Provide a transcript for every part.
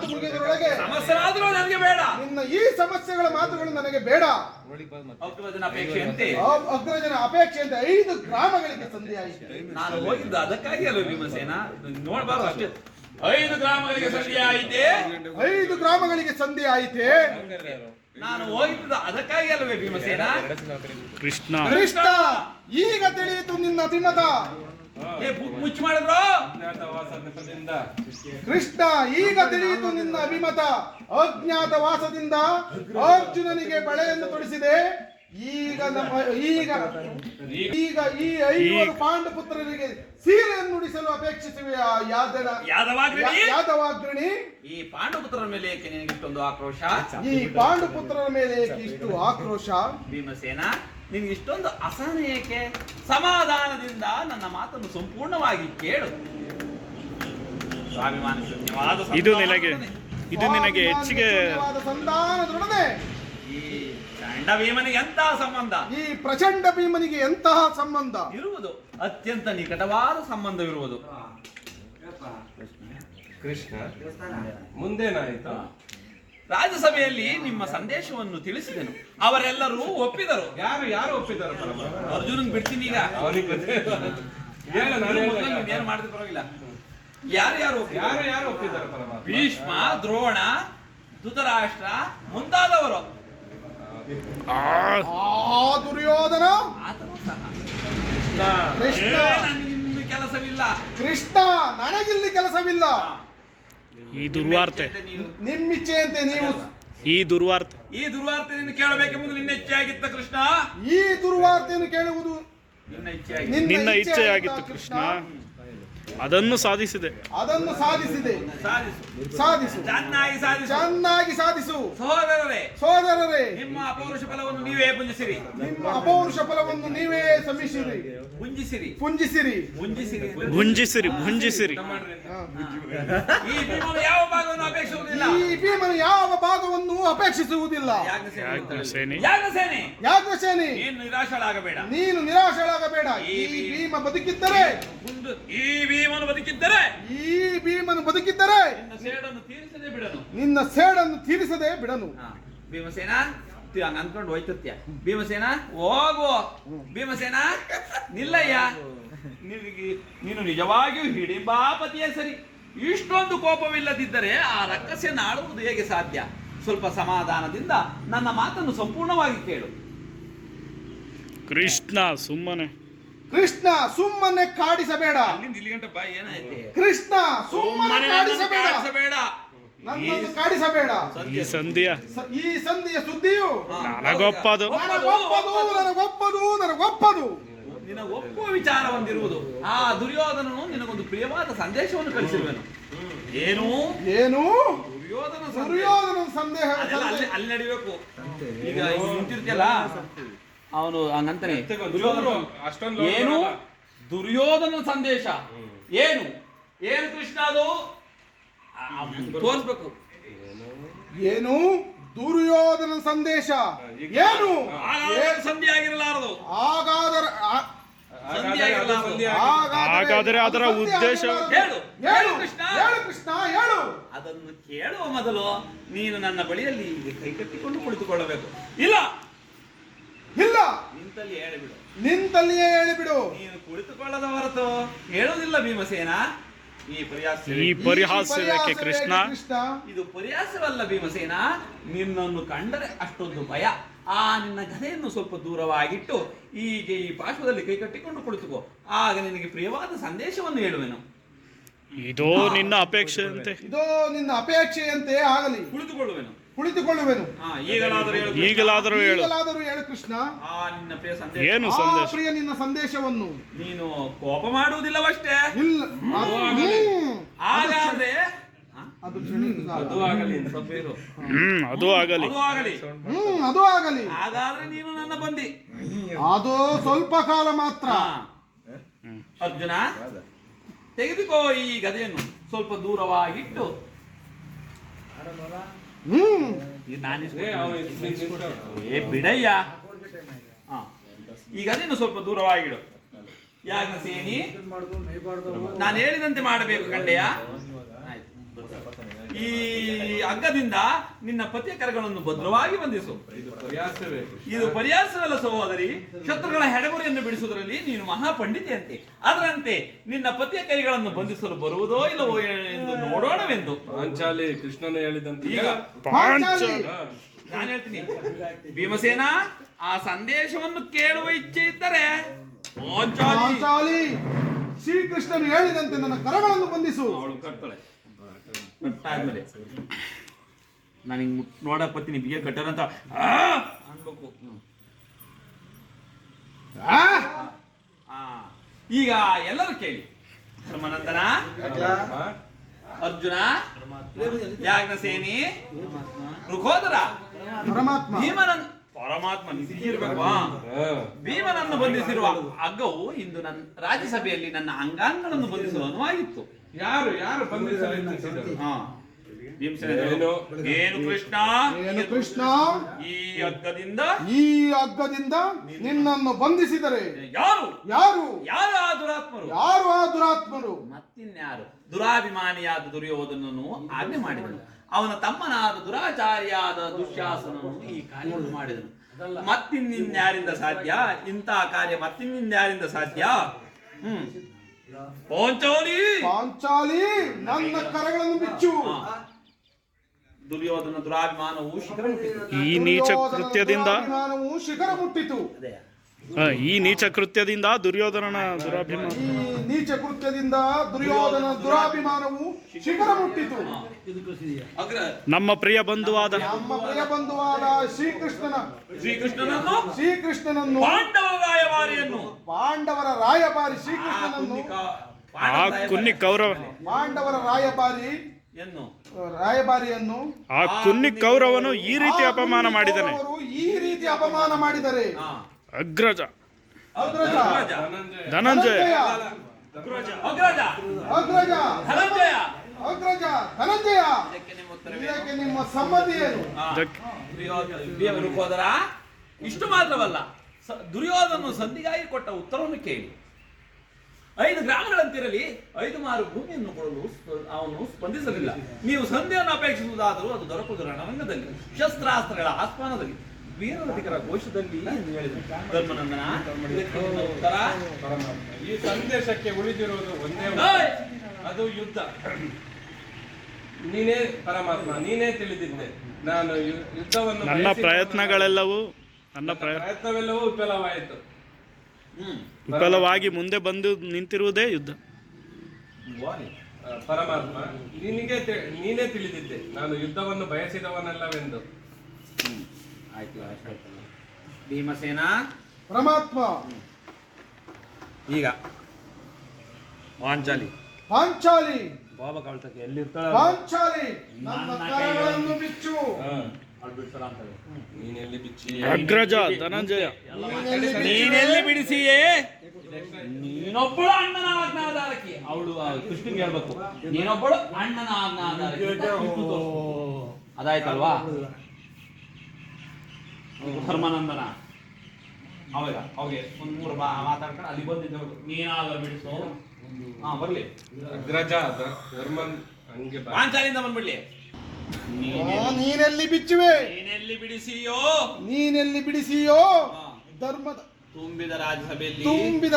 ಮಾತು ಮುಗಿದರೊಳಗೆ ಸಮಸ್ಯೆನಾದ್ರೂ ನನಗೆ ಬೇಡ. ನಿನ್ನ ಈ ಸಮಸ್ಯೆಗಳ ಮಾತುಗಳು ನನಗೆ ಬೇಡ. ಅಗ್ರಜನ ಅಪೇಕ್ಷೆಯಂತೆ ಅಗ್ರಜನ ಅಪೇಕ್ಷೆಯಂತೆ 5 ಗ್ರಾಮಗಳಿಗೆ ಸಂಧಿಯಾಯಿತು. ನಾನು ಹೋಗಿದ್ದು ಅದಕ್ಕಾಗಿ ಅಲ್ವ ಭೀಮಸೇನ? ನೋಡ್ಬಾರ್ದು ಅಷ್ಟೇ. 5 ಗ್ರಾಮಗಳಿಗೆ ಸಂಧಿ ಆಯಿತೆ. 5 ಗ್ರಾಮಗಳಿಗೆ ಸಂಧಿ ಆಯಿತೆ. ನಾನು ಹೋಗಿದ್ದು ಅದಕ್ಕಾಗಿ ಅಲ್ವೇ ಭೀಮಸೇನ? ಕೃಷ್ಣ ಕೃಷ್ಣ ಈಗ ತಿಳಿಯಿತು ನಿನ್ನ ಅತಿಮತ. ಮುಚ್ಚ ಮಾಡಿದ್ರು ಕೃಷ್ಣ ಈಗ ತಿಳಿಯಿತು ನಿನ್ನ ಅಭಿಮತ. ಅಜ್ಞಾತ ವಾಸದಿಂದ ಅರ್ಜುನನಿಗೆ ಬಳೆಯನ್ನು ತೊಡಿಸಿದೆ. ಈಗ ಈ 5 ಪಾಂಡುಪುತ್ರರಿಗೆ ಸೀರೆಯನ್ನು ನುಡಿಸಲು ಅಪೇಕ್ಷಿಸುವೆ ಯಾದವಾಗ್ರಣಿ. ಈ ಪಾಂಡುಪುತ್ರರ ಮೇಲೆ ಏಕೆ ನಿನಗೆ ಇಷ್ಟೊಂದು ಆಕ್ರೋಶ? ಈ ಪಾಂಡುಪುತ್ರರ ಮೇಲೆ ಏಕೆ ಇಷ್ಟು ಆಕ್ರೋಶ? ಭೀಮಸೇನ, ನಿನಗೆ ಇಷ್ಟೊಂದು ಅಸಹನೆ ಏಕೆ? ಸಮಾಧಾನದಿಂದ ನನ್ನ ಮಾತನ್ನು ಸಂಪೂರ್ಣವಾಗಿ ಕೇಳು. ಸ್ವಾಭಿಮಾನ ಶೂನ್ಯವಾದ ಇದು ನಿನಗೆ ಹೆಚ್ಚಿಗೆ ಸಂಧಾನದೊಡನೆ ಈ ಚಂಡ ಭೀಮನಿಗೆ ಎಂತಹ ಸಂಬಂಧ? ಈ ಪ್ರಚಂಡ ಭೀಮನಿಗೆ ಎಂತಹ ಸಂಬಂಧ ಇರುವುದು? ಅತ್ಯಂತ ನಿಕಟವಾದ ಸಂಬಂಧವಿರುವುದು. ಕೃಷ್ಣ ಮುಂದೇನಾಯಿತು? ರಾಜ್ಯಸಭೆಯಲ್ಲಿ ನಿಮ್ಮ ಸಂದೇಶವನ್ನು ತಿಳಿಸಿದೆನು. ಅವರೆಲ್ಲರೂ ಒಪ್ಪಿದರು. ಯಾರು ಒಪ್ಪಿದ್ದಾರೆ? ಅರ್ಜುನನ್ ಬಿಡ್ತೀನಿ ಈಗ. ಏನು ಮಾಡಿದ ಪರವಾಗಿಲ್ಲ. ಯಾರು ಒಪ್ಪಿದ್ದಾರೆ? ಭೀಷ್ಮ, ದ್ರೋಣ, ಧೃತರಾಷ್ಟ್ರ ಮುಂತಾದವರು. ದುರ್ಯೋಧನ ಆತನು ಸಹ. ಕೃಷ್ಣ ನನಗಿನ್ನು ಕೆಲಸವಿಲ್ಲ. ಕೃಷ್ಣ ನನಗಿಲ್ಲಿ ಕೆಲಸವಿಲ್ಲ. ಈ ದುರ್ವಾರ್ತೆ ನಿಮ್ಮಿಚ್ಛೆಯಂತೆ ನೀವು ಈ ದುರ್ವಾರ್ತೆ ನಿನ್ನ ಕೇಳಬೇಕೆಂಬುದು ನಿನ್ನ ಇಚ್ಛೆಯಾಗಿತ್ತ ಕೃಷ್ಣ. ಈ ದುರ್ವಾರ್ತೆಯನ್ನು ಕೇಳುವುದು ನಿನ್ನ ಇಚ್ಛೆಯಾಗಿತ್ತು ಕೃಷ್ಣ. ಅದನ್ನು ಸಾಧಿಸಿದೆ. ಸಾಧಿಸು. ಚೆನ್ನಾಗಿ ಸಾಧಿಸು. ಸಹೋದರರೇ, ನಿಮ್ಮ ಅಪೌರುಷ ಫಲವನ್ನು ನೀವೇ ಪುಂಜಿಸಿರಿ. ಪುಂಜಿಸಿರಿ. ಭುಂಜಿಸಿರಿ. ಈ ಭೀಮನು ಯಾವ ಭಾಗವನ್ನು ಅಪೇಕ್ಷಿಸುವುದಿಲ್ಲ. ಯಾಜ್ಞಸೇನೆ, ನೀನು ನಿರಾಶಳಾಗಬೇಡ. ಈ ಭೀಮನು ಬದುಕಿದ್ದರೆ ನಿನ್ನ ಸೇಡನ್ನು ತೀರಿಸದೆ ಬಿಡನು. ಭೀಮಸೇನ ಅಂದ್ಕೊಂಡು ಹೋಯ್ತತ್ಯ. ಭೀಮಸೇನ ಹೋಗು. ಭೀಮಸೇನ ನಿಲ್ಲಯ್ಯ. ನೀನು ನಿಜವಾಗಿಯೂ ಹಿಡಿಂಬಾಪತಿಯೇ ಸರಿ. ಇಷ್ಟೊಂದು ಕೋಪವಿಲ್ಲದಿದ್ದರೆ ಆ ರಕ್ಕಸೆಯನ್ನು ಆಳುವುದು ಹೇಗೆ ಸಾಧ್ಯ? ಸ್ವಲ್ಪ ಸಮಾಧಾನದಿಂದ ನನ್ನ ಮಾತನ್ನು ಸಂಪೂರ್ಣವಾಗಿ ಕೇಳು. ಕೃಷ್ಣ ಸುಮ್ಮನೆ ಕಾಡಿಸಬೇಡ. ಕೃಷ್ಣ ಸುಮ್ಮನೆ ಕಾಡಿಸಬೇಡ. ನನ್ನನ್ನು ಕಾಡಿಸಬೇಡ. ಈ ಸಂಧಿಯ ಸುದ್ದಿಯು ನನಗೊಪ್ಪದು. ನಿನ್ನ ಒಪ್ಪುವ ವಿಚಾರ ಹೊಂದಿರುವುದು. ಆ ದುರ್ಯೋಧನನು ನಿನಗೊಂದು ಪ್ರಿಯವಾದ ಸಂದೇಶವನ್ನು ಕಳಿಸಿರುವೆನು. ಏನು ದುರ್ಯೋಧನ ಸಂದೇಹ ಅಲ್ಲಿ ನಡಿಬೇಕು. ಈಗ ನಿಂತಿರ್ತಿಯಲ್ಲ, ಅವನು ಹಂಗಂತಾನೆ ಏನು ದುರ್ಯೋಧನ ಸಂದೇಶ ಏನು ಕೃಷ್ಣ? ಅದು ತೋರಿಸ್ಬೇಕು. ಏನು ದುರ್ಯೋಧನ ಸಂದೇಶ ಏನು? ಸಂಧಿ ಆಗಿರಲಾರದು. ಹಾಗಾದರೆ ಅದರ ಉದ್ದೇಶ ಕೃಷ್ಣ ಹೇಳು. ಅದನ್ನು ಕೇಳುವ ಮೊದಲು ನೀನು ನನ್ನ ಬಳಿಯಲ್ಲಿ ಕೈಕಟ್ಟಿಕೊಂಡು ಕುಳಿತುಕೊಳ್ಳಬೇಕು. ಇಲ್ಲ ನಿಂತಲ್ಲಿಯೇ ಹೇಳಿಬಿಡು. ನೀನು ಕುಳಿತುಕೊಳ್ಳದ ಹೊರತು ಹೇಳುವುದಿಲ್ಲ ಭೀಮಸೇನ. ಈ ಪರಿಹಾಸ್ಯವೇ ಕೃಷ್ಣ? ಇದು ಪರಿಹಾಸವಲ್ಲ ಭೀಮಸೇನ. ನಿನ್ನನ್ನು ಕಂಡರೆ ಅಷ್ಟೊಂದು ಭಯ. ಆ ನಿನ್ನ ಗದೆಯನ್ನು ಸ್ವಲ್ಪ ದೂರವಾಗಿಟ್ಟು ಈಗ ಈ ಪಾರ್ಶ್ವದಲ್ಲಿ ಕೈ ಕಟ್ಟಿಕೊಂಡು ಕುಳಿತುಕೋ. ಆಗ ನಿನಗೆ ಪ್ರಿಯವಾದ ಸಂದೇಶವನ್ನು ಹೇಳುವೆನು. ಇದೋ ನಿನ್ನ ಅಪೇಕ್ಷೆಯಂತೆ ಆಗಲಿ. ಕುಳಿತುಕೊಳ್ಳುವೆನು. ಈಗಲಾದರೂ ಹೇಳು ಕೃಷ್ಣ. ನಿನ್ನ ಪ್ರಿಯ ಸಂದೇಶ ಏನು ಸಂದೇಶ? ನಿನ್ನ ಸಂದೇಶವನ್ನು ನೀನು ಕೋಪ ಮಾಡುವುದಿಲ್ಲವಷ್ಟೇ. ಹಾಗಾದ್ರೆ ಅದು ಆಗಲಿ. ಹಾಗಾದ್ರೆ ನೀನು ನನ್ನ ಬಂದಿ. ಅದು ಸ್ವಲ್ಪ ಕಾಲ ಮಾತ್ರ. ಅರ್ಜುನ, ತೆಗೆದುಕೋ ಈ ಗದೆಯನ್ನು ಸ್ವಲ್ಪ ದೂರವಾಗಿಟ್ಟು. ಬಿಡಯ್ಯ. ಈ ಗದೆಯನ್ನು ಸ್ವಲ್ಪ ದೂರವಾಗಿಡು. ಯಾಜ್ಞಸೇನಿ, ನಾನು ಹೇಳಿದಂತೆ ಮಾಡಬೇಕು ಕಂಡೆಯ. ಈ ಹಗ್ಗದಿಂದ ನಿನ್ನ ಪತಿಯ ಕರಗಳನ್ನು ಭದ್ರವಾಗಿ ಬಂಧಿಸು. ಇದು ಪರ್ಯಾಸವೇ ಕೃಷ್ಣ. ಇದು ಪರ್ಯಾಸವಲ್ಲ ಸಹೋದರಿ. ಶತ್ರುಗಳ ಹೆಡಗುರಿಯನ್ನು ಬಿಡಿಸುವುದರಲ್ಲಿ ನೀನು ಮಹಾಪಂಡಿತೆಯಂತೆ. ಅದರಂತೆ ನಿನ್ನ ಪತಿಯ ಕೈಗಳನ್ನು ಬಂಧಿಸಲು ಬರುವುದೋ ಇಲ್ಲವೋ ಎಂದು ನೋಡೋಣವೆಂದು ಪಾಂಚಾಲಿ ಕೃಷ್ಣನು ಹೇಳಿದಂತೆ ಈಗ ಪಾಂಚಾಲಿ ನಾನು ಹೇಳ್ತೀನಿ, ಭೀಮಸೇನ ಆ ಸಂದೇಶವನ್ನು ಕೇಳುವ ಇಚ್ಛೆ ಇದ್ದರೆ ಪಾಂಚಾಲಿ ಪಾಂಚಾಲಿ ಶ್ರೀಕೃಷ್ಣನು ಹೇಳಿದಂತೆ ನನ್ನ ಕರಗಳನ್ನು ಬಂಧಿಸು. ಅವಳು ಕಟ್ತಾಳೆ. ಕಟ್ಟಾದ್ಮೇಲೆ ನಾನು ಹಿಂಗ್ ನೋಡಕ್ ಬರ್ತೀನಿ, ಬಿಗೆ ಕಟ್ಟಾರಂತ ಅನ್ಬೇಕು. ಆ? ಆ, ಈಗ ಎಲ್ಲರೂ ಕೇಳಿ. ಧರ್ಮನಂದನ, ಅರ್ಜುನ, ಯಾಜ್ಞಸೇನಿ, ಋಕೋದರ, ಪರಮಾತ್ಮ ಭೀಮನನ್ ಪರಮಾತ್ಮ ನಿಜೀರ್ಬೇಕು. ಭೀಮನನ್ನು ಬಂಧಿಸಿರುವ ಹಗ್ಗವು ಇಂದು ನನ್ನ ರಾಜ್ಯಸಭೆಯಲ್ಲಿ ನನ್ನ ಅಂಗಾಂಗಗಳನ್ನು ಬಂಧಿಸುವ ಅನುವಾಗಿತ್ತು. ಯಾರು ಯಾರು ಬಂಧಿಸಲು ಯತ್ನಿಸಿದರು? ಭೀಮಸೇನ ಏನು? ಏನು ಕೃಷ್ಣ, ಏನು ಕೃಷ್ಣ, ಈ ಹಗ್ಗದಿಂದ ಈ ಹಗ್ಗದಿಂದ ನಿನ್ನನ್ನು ಬಂಧಿಸಿದರೆ ಯಾರು ಯಾರು ಯಾರು ಆ ದುರಾತ್ಮರು? ಯಾರು ಆ ದುರಾತ್ಮರು? ಮತ್ತಿನ್ಯಾರು? ದುರಾಭಿಮಾನಿಯಾದ ದುರ್ಯೋಧನನು ಆಜ್ಞೆ ಮಾಡಿದನು. ಅವನ ತಮ್ಮನಾದ ದುರಾಚಾರಿಯಾದ ದುಶ್ಯಾಸನನು ಈ ಕಾರ್ಯವನ್ನು ಮಾಡಿದನು. ಮತ್ತಿನ್ಯಾರಿಂದ ಸಾಧ್ಯ ಇಂತಹ ಕಾರ್ಯ? ಮತ್ತಿನ್ಯಾರಿಂದ ಸಾಧ್ಯ? ಪಾಂಚಾಲಿ ಪಾಂಚಾಲಿ ನನ್ನ ಕರಗಳನ್ನು ಬಿಚ್ಚು. ದುರ್ಯೋಧನ ದುರಾಭಿಮಾನವು ಶಿಖರ ಮುಟ್ಟಿತು. ಈ ನೀಚ ಕೃತ್ಯದಿಂದ ದುರಾಭಿಮಾನವು ಶಿಖರ ಮುಟ್ಟಿತು. ಈ ನೀಚ ಕೃತ್ಯದಿಂದ ದುರ್ಯೋಧನನ ದುರಾಭಿಮಾನ ಈ ನೀಚ ಕೃತ್ಯದಿಂದ ದುರ್ಯೋಧನ ದುರಾಭಿಮಾನವು ಶಿಖರ ಮುಟ್ಟಿತು. ಅಗ್ರ ನಮ್ಮ ಪ್ರಿಯ ಬಂಧುವಾದ ನಮ್ಮ ಪ್ರಿಯ ಬಂಧುವಾದ ಶ್ರೀಕೃಷ್ಣನನ್ನು ಶ್ರೀಕೃಷ್ಣನನ್ನು ಪಾಂಡವ ರಾಯಭಾರಿಯನ್ನು ಪಾಂಡವರ ರಾಯಭಾರಿ ಶ್ರೀಕೃಷ್ಣನನ್ನು ಆ ಕುನ್ನಿ ಕೌರವ ಪಾಂಡವರ ರಾಯಭಾರಿಯನ್ನು ಆ ಕುನ್ನಿ ಕೌರವನು ಈ ರೀತಿ ಅಪಮಾನ ಮಾಡಿದನೆ. ಅವರು ಈ ರೀತಿ ಅಪಮಾನ ಮಾಡಿದರೆ ಅಗ್ರಜ ಅಗ್ರಜ ಧನಂಜಯ ಅಗ್ರಜ ಅಗ್ರಜ ಧನಂಜಯ ಅಗ್ರಜ ಧನಂಜಯ ಇದಕ್ಕೆ ನಿಮ್ಮ ಉತ್ತರವೇ? ಇದಕ್ಕೆ ನಿಮ್ಮ ಸಮ್ಮತಿ ಏನು? ಋಕೋದರ, ಇಷ್ಟು ಮಾತ್ರವಲ್ಲ, ದುರ್ಯೋಧನ ಸಂಧಿಗಾಗಿ ಕೊಟ್ಟ ಉತ್ತರವನ್ನು ಕೇಳಿ. 5 ಗ್ರಾಮಗಳಂತಿರಲಿ 5 ಮಾರು ಭೂಮಿಯನ್ನು ಕೊಡಲು ಅವನು ಸ್ಪಂದಿಸಲಿಲ್ಲ. ನೀವು ಸಂಧಿಯನ್ನು ಅಪೇಕ್ಷಿಸುವುದಾದರೂ ಅದು ದೊರಕುವುದು ರಣರಂಗದಲ್ಲಿ, ಶಸ್ತ್ರಾಸ್ತ್ರಗಳ ಆಸ್ಪಾನದಲ್ಲಿ, ವೀರರತಿಕರ ಘೋಷದಲ್ಲಿ ಎಂದು ಹೇಳಿದರು. ಧರ್ಮನಂದನ, ಇದಕ್ಕೆ ನಿಮ್ಮ ಉತ್ತರ? ಈ ಸಂದೇಶಕ್ಕೆ ಉಳಿದಿರುವುದು ಒಂದೇ ಒಂದು. ಓಯ್! ಅದು ಯುದ್ಧ. ನೀನೇ ಪರಮಾತ್ಮ, ನೀನೇ ತಿಳಿದಿದ್ದೆ. ನಾನು ಯುದ್ಧವನ್ನು ನನ್ನ ಪ್ರಯತ್ನಗಳೆಲ್ಲವೂ ನನ್ನ ಪ್ರಯತ್ನವೆಲ್ಲವೂ ವಿಫಲವಾಯಿತು. ವಿಫಲವಾಗಿ ಮುಂದೆ ಬಂದು ನಿಂತಿರುವುದೇ ಯುದ್ಧ. ಪರಮಾತ್ಮ, ನೀನೇ ತಿಳಿದಿದ್ದೆ ನಾನು ಯುದ್ಧವನ್ನು ಬಯಸಿದವನಲ್ಲವೆಂದು. ಆಯ್ತು. ಭೀಮಸೇನ, ಪರಮಾತ್ಮ ಈಗ ಪಾಂಚಾಲಿ ಪಾಂಚಾಲಿ ಬಾಬಾ ಕಳ್ತಕ್ಕೆ ಎಲ್ಲಿರ್ತಾಳ? ಪಾಂಚಾಲಿ ನನ್ನ ಕರಗಳನ್ನು ಬಿಚ್ಚು. ನೀನೆಲ್ಲಿ ಬಿಚ್ಚಿ ಅಗ್ರಜ ಧನಂಜಯ ನೀನೆಲ್ಲಿ ಬಿಡಿಸಿಯೇ? ನೀನೊಬ್ಬಳು ಅಣ್ಣನ ಆಜ್ಞಾಧಾರಕಿ. ಅವಳು ಕೃಷ್ಣನ್ಗೆ ಹೇಳ್ಬೇಕು, ನೀನೊಬ್ಬಳು ಅಣ್ಣನ ಆಜ್ಞಾಧಾರಕಿ. ಅದಾಯ್ತಲ್ವಾ? ಧರ್ಮಾನಂದನ ಅವಾಗ ಅವಾಗ ಒಂದ್ 3 ಮಾತಾಡ್ಕೊಂಡು ಅಲ್ಲಿ ಬಂದಿದ್ದು ನೀನಾದ್ರೂ ಬಿಡಿಸು. ಬರ್ಲಿ. ಅಗ್ರಜ ಧರ್ಮನ್ ಹಂಗೆ ಪಾಂಚಾಲಿಂದ ಬಂದ್ಬಿಡ್ಲಿ. ನೀನೆಲ್ಲಿ ಬಿಚ್ಚುವೆ? ನೀನೆಲ್ಲಿ ಬಿಡಿಸಿಯೋ? ನೀನೆಲ್ಲಿ ಬಿಡಿಸಿಯೋ? ಧರ್ಮದ ತುಂಬಿದ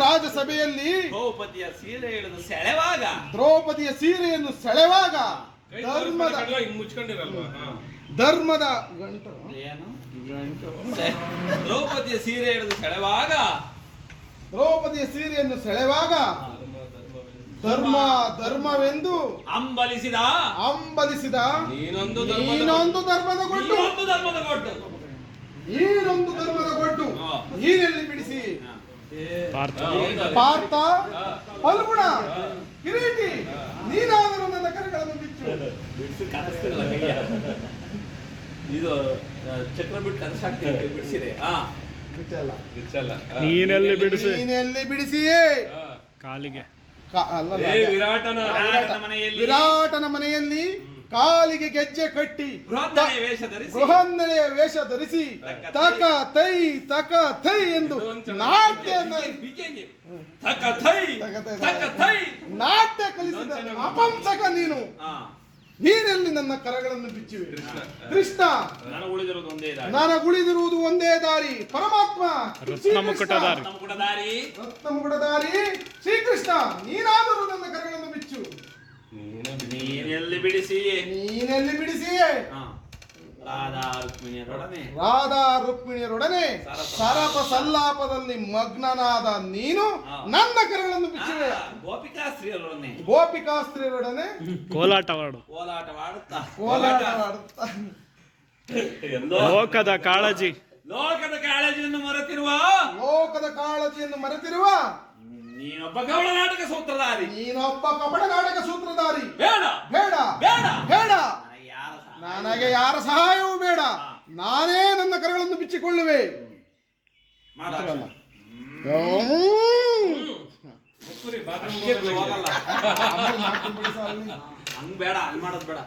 ರಾಜಸಭೆಯಲ್ಲಿ ದ್ರೌಪದಿಯ ಸೀರೆ ಎಳೆದು ಸೆಳೆವಾಗ, ದ್ರೌಪದಿಯ ಸೀರೆಯನ್ನು ಸೆಳೆವಾಗ, ಮುಚ್ಕೊಂಡಿರಲ್ವಾ? ಧರ್ಮದ ಗಂಟು ಏನು ದ್ರೌಪದಿಯ ಸೀರೆ ಎಳೆದು ಸೆಳೆವಾಗ, ದ್ರೌಪದಿಯ ಸೀರೆಯನ್ನು ಸೆಳೆವಾಗ ಧರ್ಮವೆಂದು ಅಂಬಲಿಸಿದ ನೀನೊಂದು ಧರ್ಮದ ಗೊಡ್ಡು, ನೀನೊಂದು ಧರ್ಮದ ಗೊಡ್ಡು. ನೀನೆಲ್ಲಿ ಬಿಡಿಸಿ? ಪಾರ್ಥ, ಫಲ್ಗುಣ, ಕಿರೀಟಿ, ನೀನಾದರೂ ನನ್ನ ಕರಗಳನ್ನು ಬಿಚ್ಚು. ಇದು ಚಕ್ರ ಬಿಟ್ಟು ಕನಸಾಗ್ತದೆ ಬಿಡಿಸಿದೆ. ನೀನೆಲ್ಲಿ ಬಿಡಿಸಿ ನೀನೆಲ್ಲಿ ಬಿಡಿಸಿಯೇ? ಕಾಲಿಗೆ ವಿರಾಟನ ಮನೆಯಲ್ಲಿ ಕಾಲಿಗೆ ಗೆಜ್ಜೆ ಕಟ್ಟಿ ಬೃಹನ್ನಳೆಯ ವೇಷ ಧರಿಸಿ ತಕ ತೈ ಎಂದು ನಾಟ್ಯ ಕಲಿಸಿದ ಅಪಂಸಕ ನೀನು. ನೀನೆಲ್ಲಿ ನನ್ನ ಕರಗಳನ್ನು ಬಿಚ್ಚಿವೆ ಕೃಷ್ಣ. ನನಗುಳಿದಿರುವುದು ಒಂದೇ ದಾರಿ. ನನಗುಳಿದಿರುವುದು ಒಂದೇ ದಾರಿ ಪರಮಾತ್ಮ ರತ್ನ ಮುಕುಟಧಾರಿ. ರತ್ನ ಮುಕುಟಧಾರಿ ಶ್ರೀಕೃಷ್ಣ. ನೀನಾದರೂ ನನ್ನ ಕರಗಳನ್ನು ಬಿಚ್ಚು. ನೀನೆಲ್ಲಿ ಬಿಡಿಸಿ ನೀನೆಲ್ಲಿ ಬಿಡಿಸಿ ರಾಧಾ ರುಕ್ಮಿಣಿಯರೊಡನೆ ಸರಪ ಸಲ್ಲಾಪದಲ್ಲಿ ಮಗ್ನನಾದ ನೀನು ನನ್ನ ಕರಗಳನ್ನು ಬಿಚ್ಚಿವೆ. ಗೋಪಿಕಾಸ್ತ್ರೀಯರೊಡನೆ ಕೋಲಾಟವಾಡು. ಕೋಲಾಟವಾಡುತ್ತಾ ಲೋಕದ ಕಾಳಜಿ. ಲೋಕದ ಕಾಳಜಿಯನ್ನು ಮರೆತಿರುವ ನೀನೊಬ್ಬ ಗೌಡ ನಾಟಕ ಸೂತ್ರಧಾರಿ. ನೀನೊಬ್ಬ ಕಪಟ ನಾಟಕ ಸೂತ್ರಧಾರಿ. ಬೇಡ ಬೇಡ ಬೇಡ ಬೇಡ. ಯಾರ ನನಗೆ ಯಾರ ಸಹಾಯವೂ ಬೇಡ. ನಾನೇ ನನ್ನ ಕರಗಳನ್ನು ಬಿಚ್ಚಿಕೊಳ್ಳುವೆ. ಮಾಡಲ್ಲ. ಹೋಗಲ್ಲ. ಹಂಗ್ ಬೇಡ, ಅಲ್ಲಿ ಮಾಡೋದು ಬೇಡ.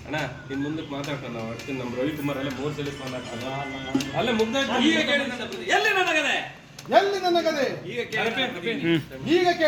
ಅಣ್ಣ ಇನ್ ಮುಂದಕ್ಕೆ ಮಾತಾಡ್ತಾನೆ ನಾವು ಅಷ್ಟು ನಮ್ಮ ರವಿಕುಮಾರ್ ಅಲ್ಲೇ 3 ಸಲ ಮಾತಾಡ್ತಾನೆ ಅಲ್ಲೇ ಮುಗ್ದಾಯ್ತು. ಈಗ ಕೇಳಿ ನನ್ನ ಪ್ರತಿ. ಎಲ್ಲಿ ನನ್ನ ಗದೆ? ಎಲ್ಲಿ ನನ್ನ ಗದೆ? ಈಗ ಕೇಳಿ. ಈಗ ಕೇಳಿ.